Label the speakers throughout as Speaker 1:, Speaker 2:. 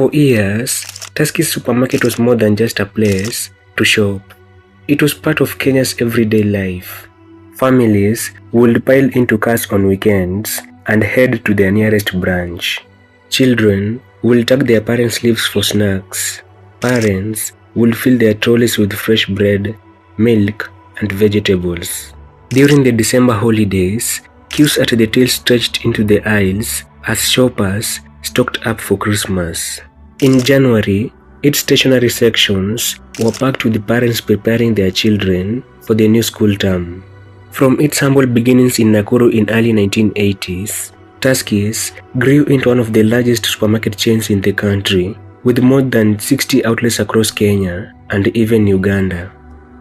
Speaker 1: For years, Tuskys supermarket was more than just a place to shop. It was part of Kenya's everyday life. Families would pile into cars on weekends and head to their nearest branch. Children would tug their parents' sleeves for snacks. Parents would fill their trolleys with fresh bread, milk, and vegetables. During the December holidays, queues at the till stretched into the aisles as shoppers stocked up for Christmas. In January, its stationery sections were packed with parents preparing their children for the new school term. From its humble beginnings in Nakuru in early 1980s, Tuskys grew into one of the largest supermarket chains in the country, with more than 60 outlets across Kenya and even Uganda.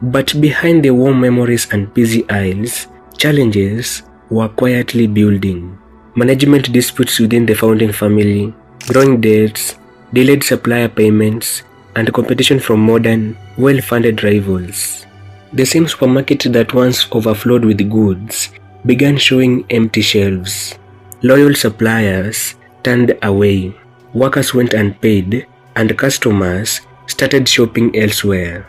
Speaker 1: But behind the warm memories and busy aisles, challenges were quietly building. Management disputes within the founding family, growing debts, delayed supplier payments, and competition from modern, well-funded rivals. The same supermarket that once overflowed with goods began showing empty shelves. Loyal suppliers turned away, workers went unpaid, and customers started shopping elsewhere.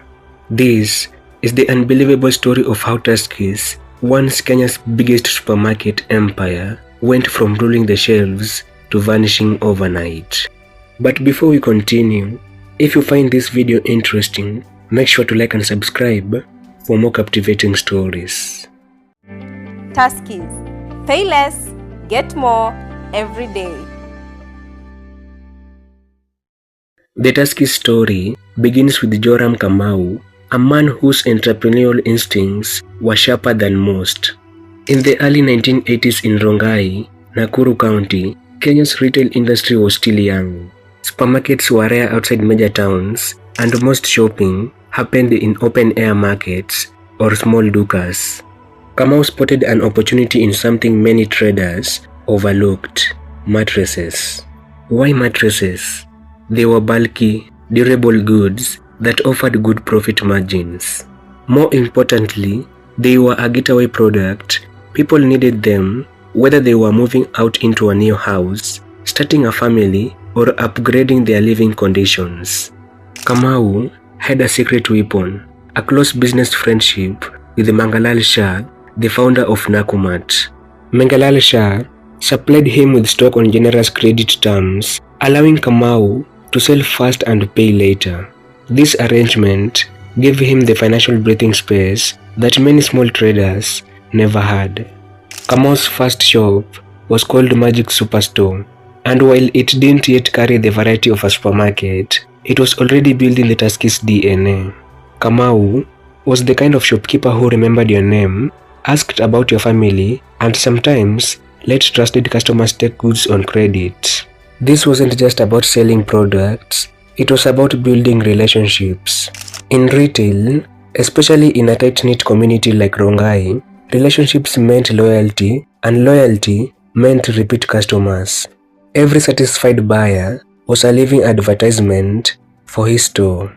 Speaker 1: This is the unbelievable story of how Tuskys, once Kenya's biggest supermarket empire, went from ruling the shelves to vanishing overnight. But before we continue, if you find this video interesting, make sure to like and subscribe for more captivating stories.
Speaker 2: Tuskys. Pay less, get more every day.
Speaker 1: The Tuskys story begins with Joram Kamau, a man whose entrepreneurial instincts were sharper than most. In the early 1980s in Rongai, Nakuru County, Kenya's retail industry was still young. Supermarkets were rare outside major towns, and most shopping happened in open-air markets or small dukas. Kamau spotted an opportunity in something many traders overlooked: mattresses. Why mattresses? They were bulky, durable goods that offered good profit margins. More importantly, they were a getaway product. People needed them whether they were moving out into a new house, starting a family, or upgrading their living conditions. Kamau had a secret weapon: a close business friendship with Mangalal Shah, the founder of Nakumatt. Mangalal Shah supplied him with stock on generous credit terms, allowing Kamau to sell fast and pay later. This arrangement gave him the financial breathing space that many small traders never had. Kamau's first shop was called Magic Superstore, and while it didn't yet carry the variety of a supermarket, it was already building the Tuskys DNA. Kamau was the kind of shopkeeper who remembered your name, asked about your family, and sometimes let trusted customers take goods on credit. This wasn't just about selling products, it was about building relationships. In retail, especially in a tight-knit community like Rongai, relationships meant loyalty, and loyalty meant repeat customers. Every satisfied buyer was a living advertisement for his store.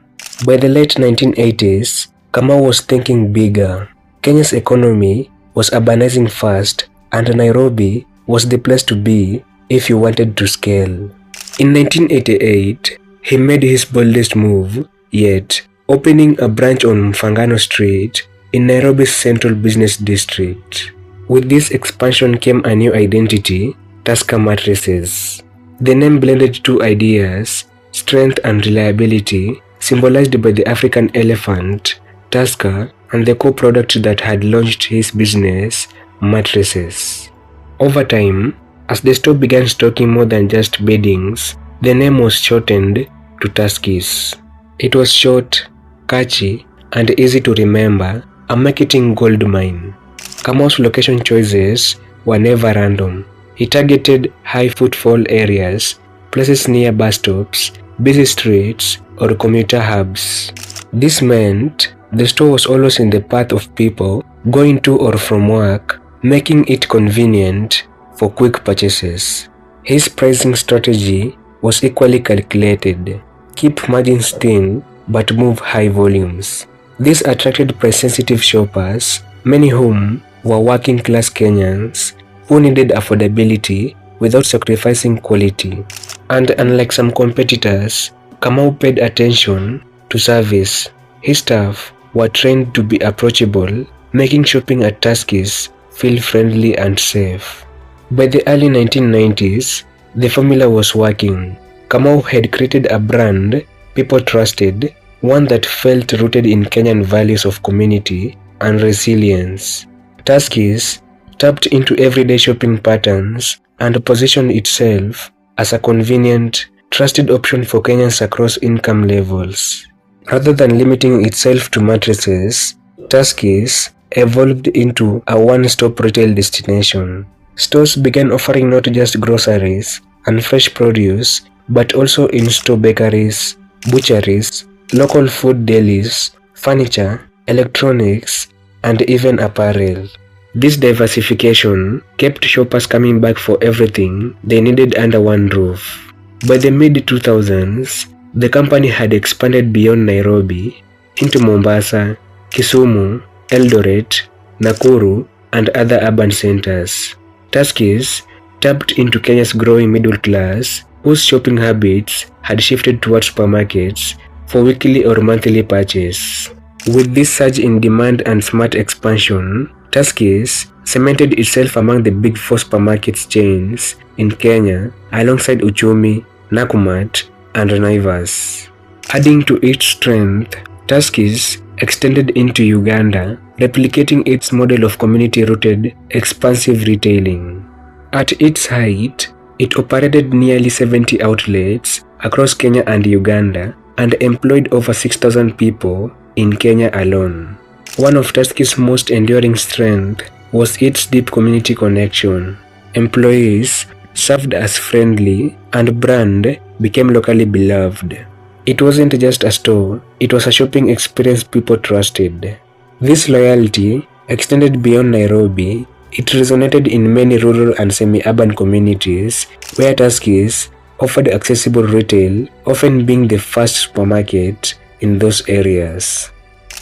Speaker 1: By the late 1980s, Kamau was thinking bigger. Kenya's economy was urbanizing fast, and Nairobi was the place to be if you wanted to scale. In 1988, he made his boldest move yet, opening a branch on Mfangano Street in Nairobi's central business district. With this expansion came a new identity: Tusker mattresses. The name blended two ideas: strength and reliability, symbolized by the African elephant, Tusker, and the core product that had launched his business, mattresses. Over time, as the store began stocking more than just beddings, the name was shortened to Tuskys. It was short, catchy, and easy to remember, a marketing goldmine. Kamau's location choices were never random. He targeted high footfall areas, places near bus stops, busy streets, or commuter hubs. This meant the store was always in the path of people going to or from work, making it convenient for quick purchases. His pricing strategy was equally calculated: keep margins thin but move high volumes. This attracted price-sensitive shoppers, many whom were working-class Kenyans who needed affordability without sacrificing quality. And unlike some competitors, Kamau paid attention to service. His staff were trained to be approachable, making shopping at Tuskys feel friendly and safe. By the early 1990s, the formula was working. Kamau had created a brand people trusted, one that felt rooted in Kenyan values of community and resilience. Tuskys tapped into everyday shopping patterns and positioned itself as a convenient, trusted option for Kenyans across income levels. Rather than limiting itself to mattresses, Tuskys evolved into a one-stop retail destination. Stores began offering not just groceries and fresh produce, but also in-store bakeries, butcheries, local food delis, furniture, electronics, and even apparel. This diversification kept shoppers coming back for everything they needed under one roof. By the mid-2000s, the company had expanded beyond Nairobi into Mombasa, Kisumu, Eldoret, Nakuru, and other urban centers. Tuskys tapped into Kenya's growing middle class, whose shopping habits had shifted towards supermarkets for weekly or monthly purchase. With this surge in demand and smart expansion, Tuskys cemented itself among the big four supermarket chains in Kenya alongside Uchumi, Nakumatt, and Naivas. Adding to its strength, Tuskys extended into Uganda, replicating its model of community-rooted, expansive retailing. At its height, it operated nearly 70 outlets across Kenya and Uganda and employed over 6,000 people in Kenya alone. One of Tuskys' most enduring strengths was its deep community connection. Employees served as friendly, and brand became locally beloved. It wasn't just a store, it was a shopping experience people trusted. This loyalty extended beyond Nairobi. It resonated in many rural and semi-urban communities where Tuskys offered accessible retail, often being the first supermarket in those areas.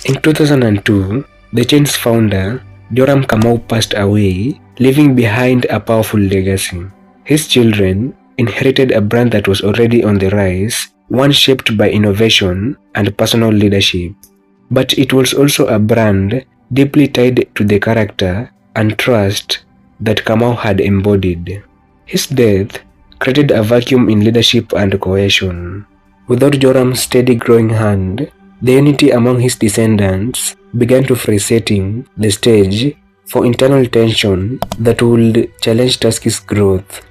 Speaker 1: In 2002, the chain's founder, Joram Kamau, passed away, leaving behind a powerful legacy. His children inherited a brand that was already on the rise, one shaped by innovation and personal leadership. But it was also a brand deeply tied to the character and trust that Kamau had embodied. His death created a vacuum in leadership and cohesion. Without Joram's steady growing hand, the unity among his descendants began to fray, setting the stage for internal tension that would challenge Tuskys' growth.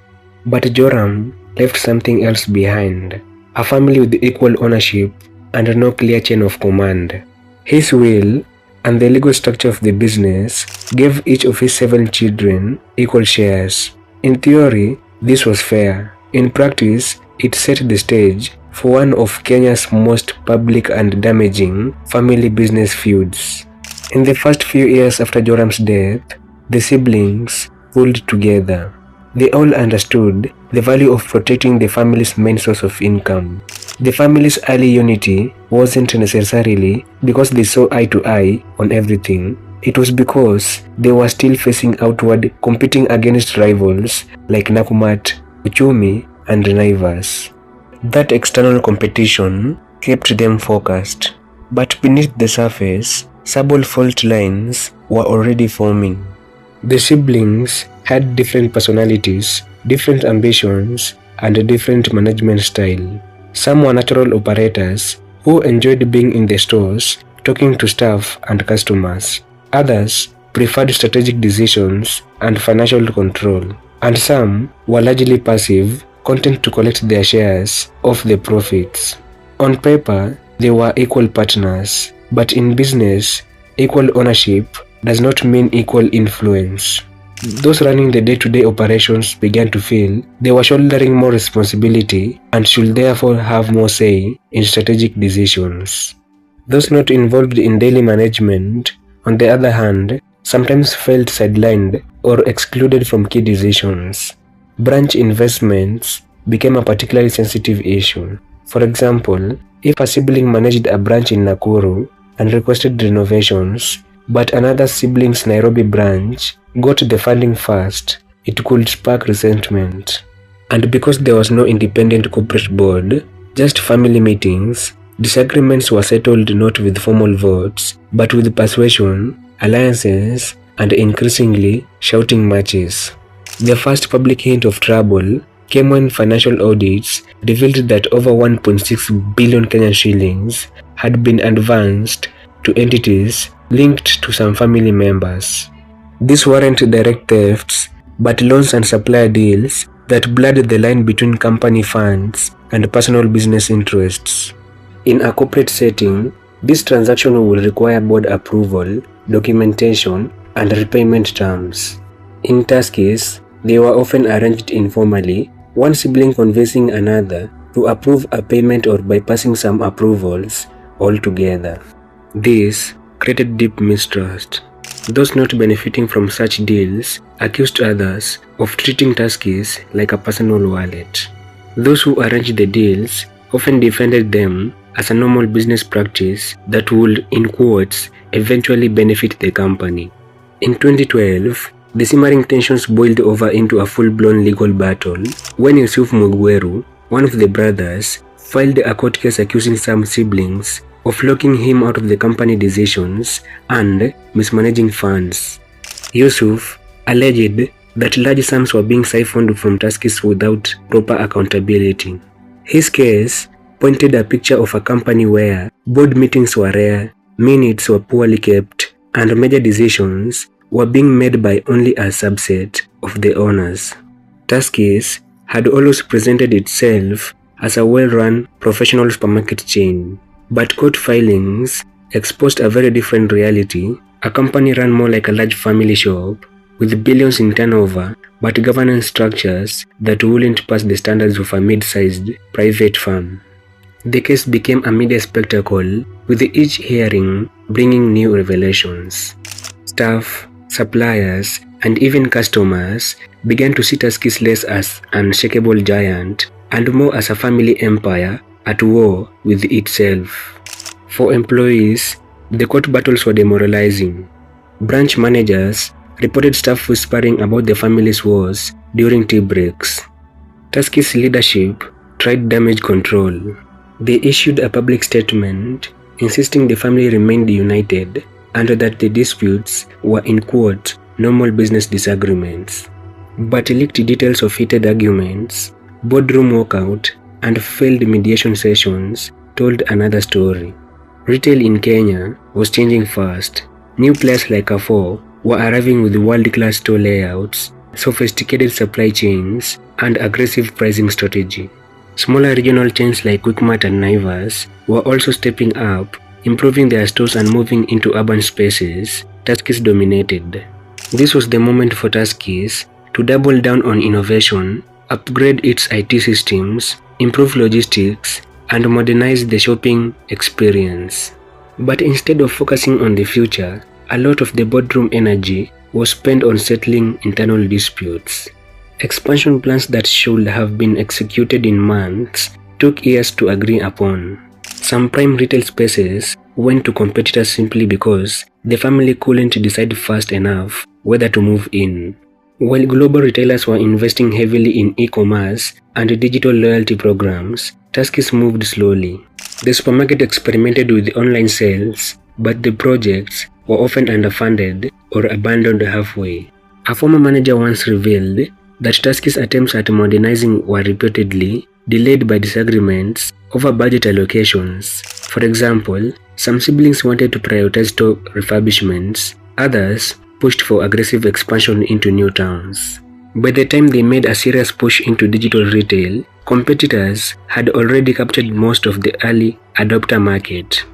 Speaker 1: But Joram left something else behind, a family with equal ownership and no clear chain of command. His will and the legal structure of the business gave each of his 7 children equal shares. In theory, this was fair. In practice, it set the stage for one of Kenya's most public and damaging family business feuds. In the first few years after Joram's death, the siblings pulled together. They all understood the value of protecting the family's main source of income. The family's early unity wasn't necessarily because they saw eye to eye on everything. It was because they were still facing outward, competing against rivals like Nakumatt, Uchumi, and Naivas. That external competition kept them focused, but beneath the surface, subtle fault lines were already forming. The siblings had different personalities, different ambitions, and a different management style. Some were natural operators who enjoyed being in the stores, talking to staff and customers. Others preferred strategic decisions and financial control. And some were largely passive, content to collect their shares of the profits. On paper, they were equal partners, but in business, equal ownership does not mean equal influence. Those running the day-to-day operations began to feel they were shouldering more responsibility and should therefore have more say in strategic decisions. Those not involved in daily management, on the other hand, sometimes felt sidelined or excluded from key decisions. Branch investments became a particularly sensitive issue. For example, if a sibling managed a branch in Nakuru and requested renovations, but another sibling's Nairobi branch got the funding first, it could spark resentment. And because there was no independent corporate board, just family meetings, disagreements were settled not with formal votes, but with persuasion, alliances, and increasingly shouting matches. The first public hint of trouble came when financial audits revealed that over 1.6 billion Kenyan shillings had been advanced to entities linked to some family members. These weren't direct thefts, but loans and supplier deals that blurred the line between company funds and personal business interests. In a corporate setting, this transaction will require board approval, documentation, and repayment terms. In Tuskys, they were often arranged informally, one sibling convincing another to approve a payment or bypassing some approvals altogether. This created deep mistrust. Those not benefiting from such deals accused others of treating Tuskys like a personal wallet. Those who arranged the deals often defended them as a normal business practice that would, in quotes, eventually benefit the company. In 2012, the simmering tensions boiled over into a full-blown legal battle when Yusuf Mugweru, one of the brothers, filed a court case accusing some siblings of locking him out of the company decisions and mismanaging funds. Yusuf alleged that large sums were being siphoned from Tuskys without proper accountability. His case pointed a picture of a company where board meetings were rare, minutes were poorly kept, and major decisions were being made by only a subset of the owners. Tuskys had always presented itself as a well-run professional supermarket chain, but court filings exposed a very different reality, a company run more like a large family shop with billions in turnover but governance structures that wouldn't pass the standards of a mid-sized private firm. The case became a media spectacle, with each hearing bringing new revelations. Staff, suppliers, and even customers began to see Tuskys less as an unshakable giant and more as a family empire at war with itself. For employees, the court battles were demoralizing. Branch managers reported staff whispering about the family's wars during tea breaks. Tuskys leadership tried damage control. They issued a public statement insisting the family remained united and that the disputes were, in quote, normal business disagreements. But leaked details of heated arguments, boardroom walkout, and failed mediation sessions told another story. Retail in Kenya was changing fast. New players like Carrefour were arriving with world-class store layouts, sophisticated supply chains, and aggressive pricing strategy. Smaller regional chains like Quickmart and Naivas were also stepping up, improving their stores and moving into urban spaces Tuskys dominated. This was the moment for Tuskys to double down on innovation, upgrade its IT systems, improve logistics, and modernize the shopping experience. But instead of focusing on the future, a lot of the boardroom energy was spent on settling internal disputes. Expansion plans that should have been executed in months took years to agree upon. Some prime retail spaces went to competitors simply because the family couldn't decide fast enough whether to move in. While global retailers were investing heavily in e-commerce and digital loyalty programs, Tuskys moved slowly. The supermarket experimented with online sales, but the projects were often underfunded or abandoned halfway. A former manager once revealed that Tuskys' attempts at modernizing were repeatedly delayed by disagreements over budget allocations. For example, some siblings wanted to prioritize store refurbishments, others pushed for aggressive expansion into new towns. By the time they made a serious push into digital retail, competitors had already captured most of the early adopter market.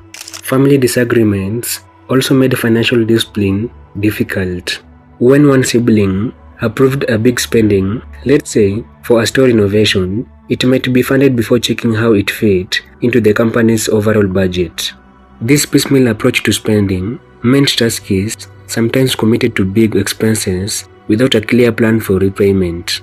Speaker 1: Family disagreements also made financial discipline difficult. When one sibling approved a big spending, let's say for a store renovation, it might be funded before checking how it fit into the company's overall budget. This piecemeal approach to spending meant Tuskys sometimes committed to big expenses without a clear plan for repayment.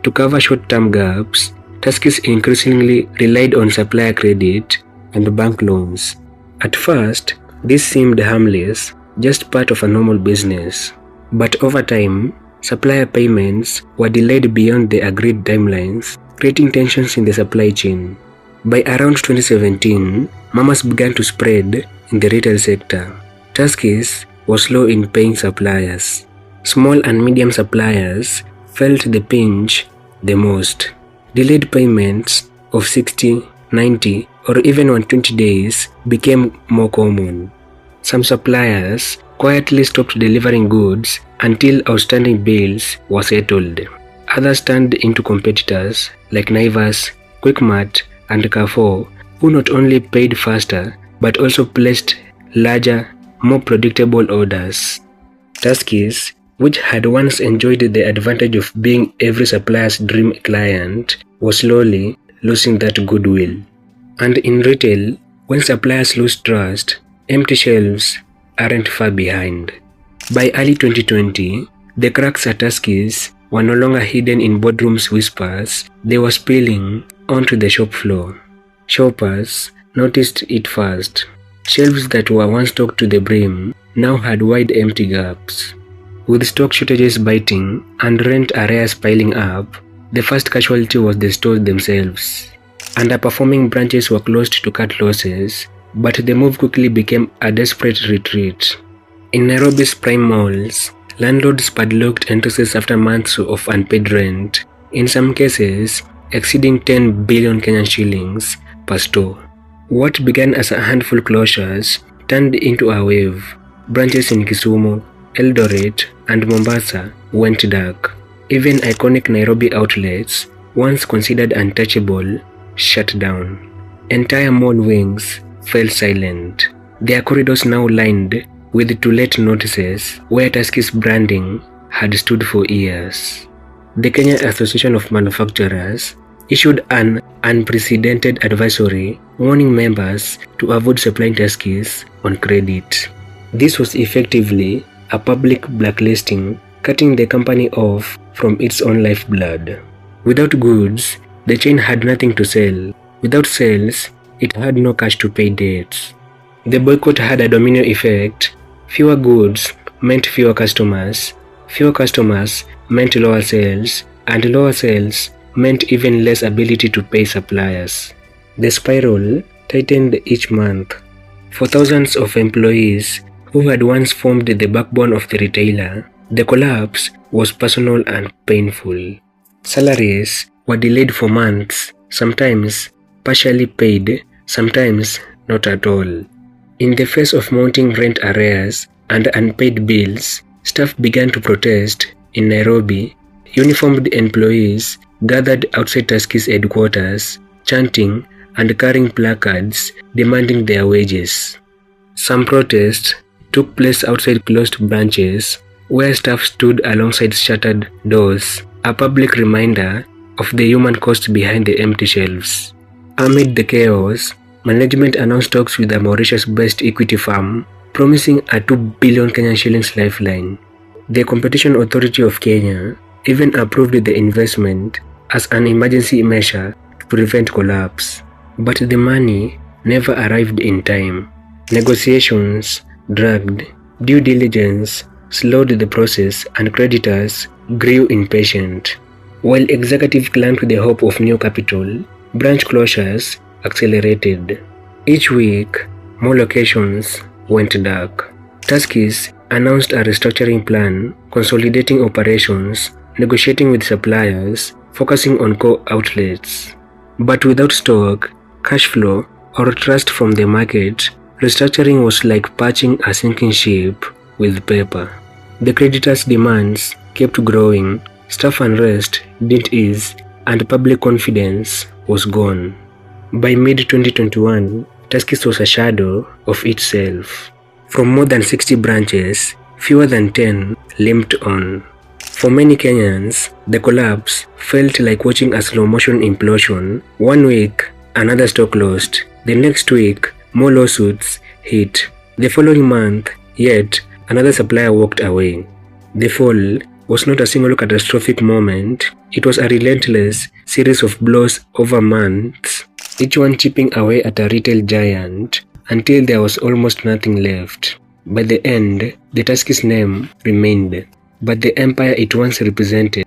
Speaker 1: To cover short-term gaps, Tuskys increasingly relied on supplier credit and bank loans. At first, this seemed harmless, just part of a normal business. But over time, Supplier payments were delayed beyond the agreed timelines, creating tensions in the supply chain. By around 2017, murmurs began to spread in the retail sector. Tuskys was slow in paying suppliers. Small and medium suppliers felt the pinch the most. Delayed payments of 60, 90, or even 120 days became more common. Some suppliers quietly stopped delivering goods until outstanding bills were settled. Others turned into competitors like Naivas, Quickmart, and Carrefour, who not only paid faster but also placed larger, more predictable orders. Tuskys, which had once enjoyed the advantage of being every supplier's dream client, was slowly losing that goodwill. And in retail, when suppliers lose trust, empty shelves aren't far behind. By early 2020, the cracks at Tuskys were no longer hidden in boardrooms whispers, they were spilling onto the shop floor. Shoppers noticed it first. Shelves that were once stocked to the brim now had wide empty gaps. With stock shortages biting and rent arrears piling up, the first casualty was the stores themselves. Underperforming branches were closed to cut losses, but the move quickly became a desperate retreat. In Nairobi's prime malls, landlords padlocked entrances after months of unpaid rent, in some cases exceeding 10 billion Kenyan shillings per store. What began as a handful closures turned into a wave. Branches in Kisumu, Eldoret, and Mombasa went dark. Even iconic Nairobi outlets, once considered untouchable, shut down. Entire mall wings fell silent. Their corridors now lined with to-let notices where Tuskys branding had stood for years. The Kenya Association of Manufacturers issued an unprecedented advisory warning members to avoid supplying Tuskys on credit. This was effectively a public blacklisting, cutting the company off from its own lifeblood. Without goods, the chain had nothing to sell. Without sales, it had no cash to pay debts. The boycott had a domino effect. Fewer goods meant fewer customers meant lower sales, and lower sales meant even less ability to pay suppliers. The spiral tightened each month. For thousands of employees who had once formed the backbone of the retailer, the collapse was personal and painful. Salaries were delayed for months, sometimes partially paid, sometimes not at all. In the face of mounting rent arrears and unpaid bills, staff began to protest. In Nairobi, uniformed employees gathered outside Tuskys headquarters, chanting and carrying placards demanding their wages. Some protests took place outside closed branches, where staff stood alongside shuttered doors, a public reminder of the human cost behind the empty shelves. Amid the chaos, management announced talks with a Mauritius-based equity firm, promising a 2 billion Kenyan shillings lifeline. The Competition Authority of Kenya even approved the investment as an emergency measure to prevent collapse. But the money never arrived in time. Negotiations dragged, due diligence slowed the process, and creditors grew impatient. While executives clung to the hope of new capital, branch closures accelerated. Each week, more locations went dark. Tuskys announced a restructuring plan, consolidating operations, negotiating with suppliers, focusing on core outlets. But without stock, cash flow, or trust from the market, restructuring was like patching a sinking ship with paper. The creditors' demands kept growing, staff unrest didn't ease, and public confidence was gone. By mid-2021, Tuskys was a shadow of itself. From more than 60 branches, fewer than 10 limped on. For many Kenyans, the collapse felt like watching a slow-motion implosion. One week, another store closed. The next week, more lawsuits hit. The following month, yet another supplier walked away. The fall was not a single catastrophic moment. It was a relentless series of blows over months, each one chipping away at a retail giant until there was almost nothing left. By the end, the Tuskys name remained. but the empire it once represented